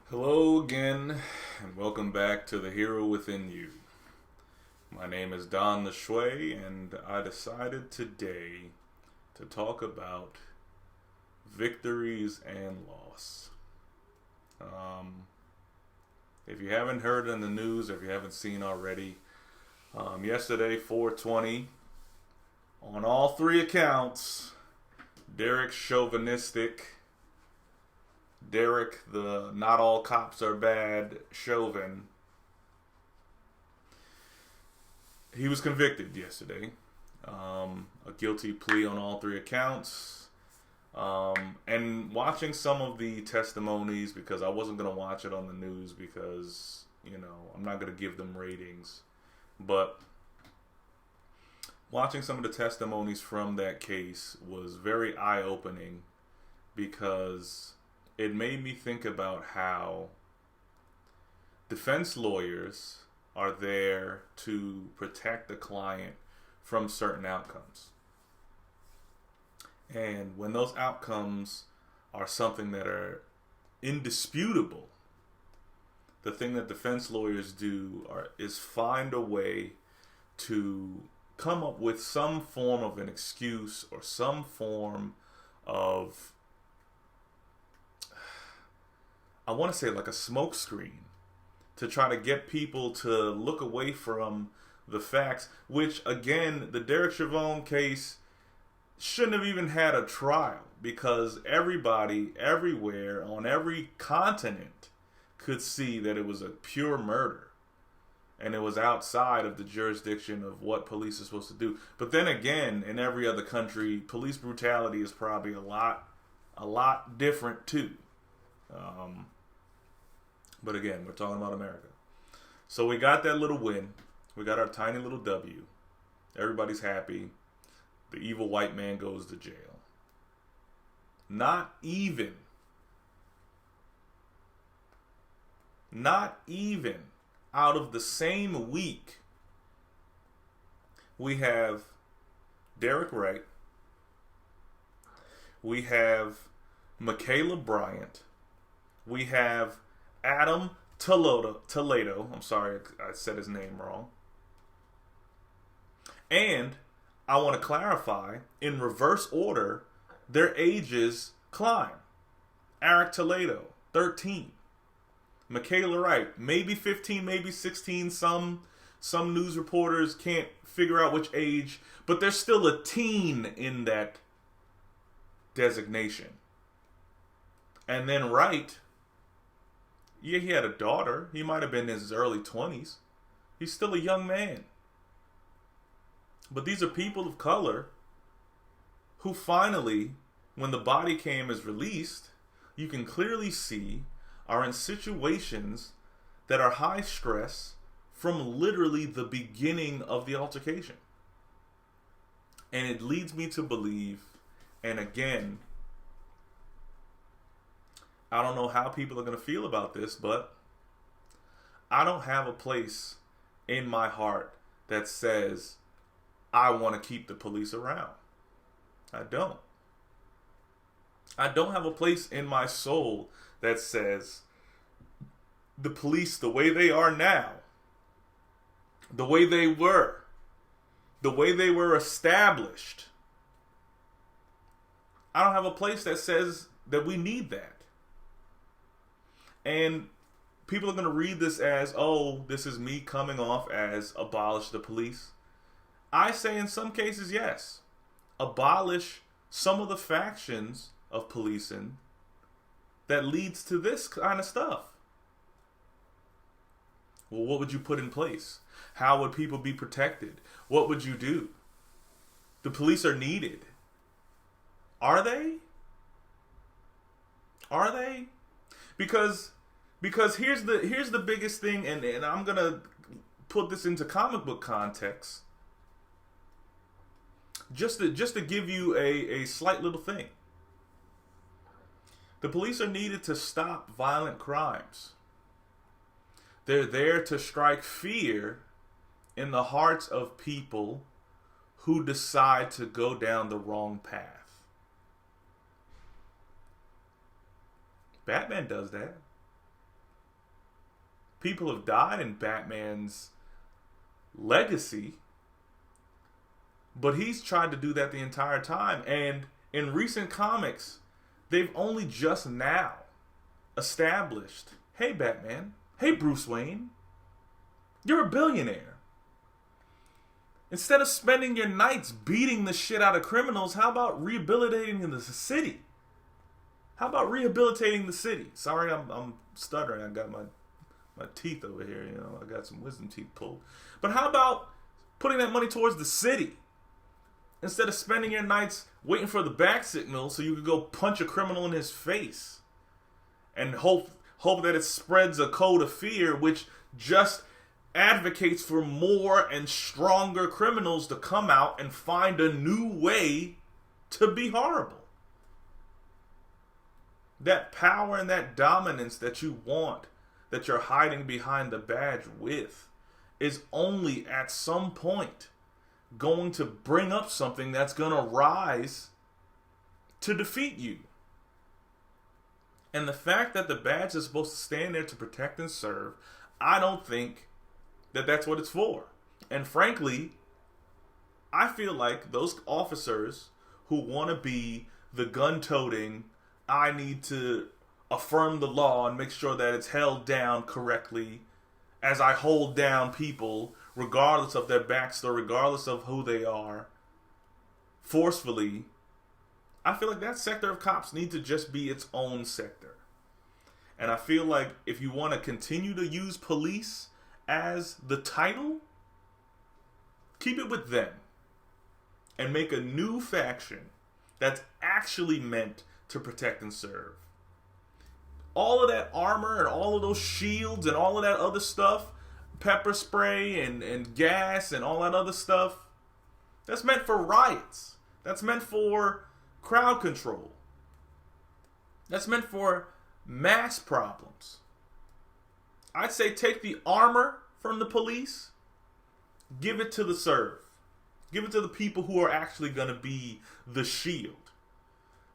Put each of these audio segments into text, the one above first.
Hello again, and welcome back to The Hero Within You. My name is Don the Shui, and I decided today to talk about victories and loss. If you haven't heard in the news, if you haven't seen already, yesterday, 420, on all three accounts, Derek the not all cops are bad Chauvin, he was convicted yesterday. A guilty plea on all three accounts. And watching some of the testimonies, because I wasn't going to watch it on the news because, I'm not going to give them ratings. But watching some of the testimonies from that case was very eye-opening, because it made me think about how defense lawyers are there to protect the client from certain outcomes. And when those outcomes are something that are indisputable, the thing that defense lawyers do is find a way to come up with some form of an excuse or some form of, I want to say, like a smoke screen, to try to get people to look away from the facts, which, again, the Derek Chauvin case shouldn't have even had a trial, because everybody, everywhere, on every continent could see that it was a pure murder, and it was outside of the jurisdiction of what police are supposed to do. But then again, in every other country, police brutality is probably a lot different too. But again, we're talking about America. So we got that little win. We got our tiny little W. Everybody's happy. The evil white man goes to jail. Not even out of the same week, we have Derek Wright. We have Michaela Bryant. We have Adam Toledo. I'm sorry, I said his name wrong. And I want to clarify, in reverse order, their ages climb. Eric Toledo, 13. Michaela Wright, maybe 15, maybe 16. Some news reporters can't figure out which age, but there's still a teen in that designation. And then Wright, yeah, he had a daughter. He might have been in his early 20s. He's still a young man. But these are people of color who finally, when the body cam is released, you can clearly see are in situations that are high stress from literally the beginning of the altercation. And it leads me to believe, and again, I don't know how people are going to feel about this, but I don't have a place in my heart that says I want to keep the police around. I don't. I don't have a place in my soul that says the police, the way they are now, the way they were established, I don't have a place that says that we need that. And people are going to read this as, oh, this is me coming off as abolish the police. I say in some cases, yes. Abolish some of the factions of policing that leads to this kind of stuff. Well, what would you put in place? How would people be protected? What would you do? The police are needed. Are they? Are they? Because here's the biggest thing, and I'm gonna put this into comic book context, just to give you a slight little thing. The police are needed to stop violent crimes. They're there to strike fear in the hearts of people who decide to go down the wrong path. Batman does that. People have died in Batman's legacy, but he's tried to do that the entire time. And in recent comics, they've only just now established, hey Batman, hey Bruce Wayne, you're a billionaire. Instead of spending your nights beating the shit out of criminals, how about rehabilitating the city? How about rehabilitating the city? Sorry, I'm stuttering. I got my teeth over here. You know, I got some wisdom teeth pulled. But how about putting that money towards the city instead of spending your nights waiting for the back signal so you could go punch a criminal in his face and hope that it spreads a code of fear, which just advocates for more and stronger criminals to come out and find a new way to be horrible. That power and that dominance that you want, that you're hiding behind the badge with, is only at some point going to bring up something that's going to rise to defeat you. And the fact that the badge is supposed to stand there to protect and serve, I don't think that that's what it's for. And frankly, I feel like those officers who want to be the gun-toting, I need to affirm the law and make sure that it's held down correctly as I hold down people, regardless of their backstory, regardless of who they are, forcefully, I feel like that sector of cops need to just be its own sector. And I feel like if you want to continue to use police as the title, keep it with them and make a new faction that's actually meant to protect and serve. All of that armor and all of those shields and all of that other stuff, pepper spray and gas and all that other stuff, that's meant for riots. That's meant for crowd control. That's meant for mass problems. I'd say take the armor from the police, give it to the serve. Give it to the people who are actually going to be the shield.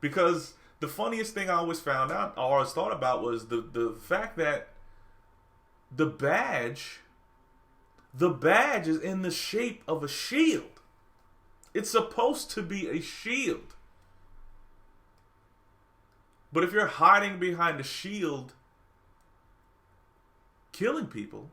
Because the funniest thing I always found out, or always thought about, was the fact that the badge is in the shape of a shield. It's supposed to be a shield. But if you're hiding behind a shield, killing people,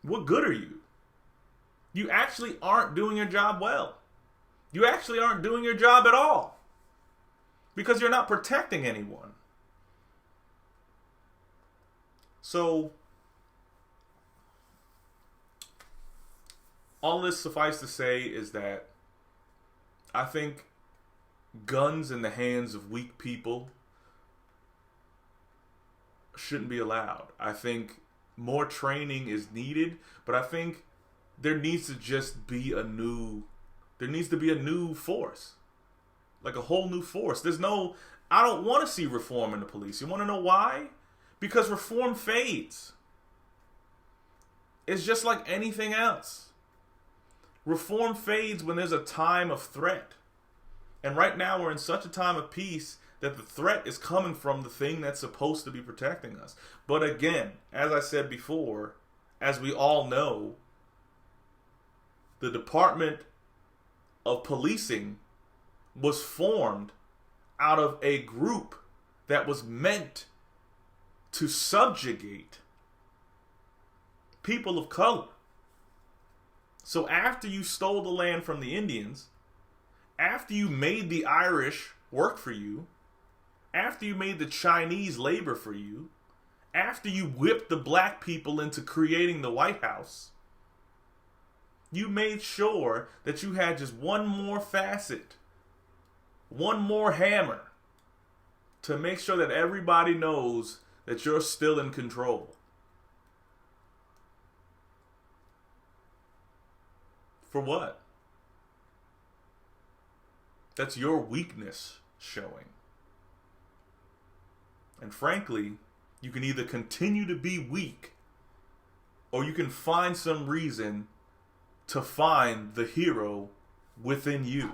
what good are you? You actually aren't doing your job well. You actually aren't doing your job at all. Because you're not protecting anyone. So, all this suffice to say is that I think guns in the hands of weak people shouldn't be allowed. I think more training is needed, but I think there needs to just be a new force. Like a whole new force. I don't want to see reform in the police. You want to know why? Because reform fades. It's just like anything else. Reform fades when there's a time of threat. And right now we're in such a time of peace that the threat is coming from the thing that's supposed to be protecting us. But again, as I said before, as we all know, the Department of Policing was formed out of a group that was meant to subjugate people of color. So after you stole the land from the Indians, after you made the Irish work for you, after you made the Chinese labor for you, after you whipped the black people into creating the White House, you made sure that you had just one more facet, one more hammer, to make sure that everybody knows that you're still in control. For what? That's your weakness showing. And frankly, you can either continue to be weak, or you can find some reason to find the hero within you.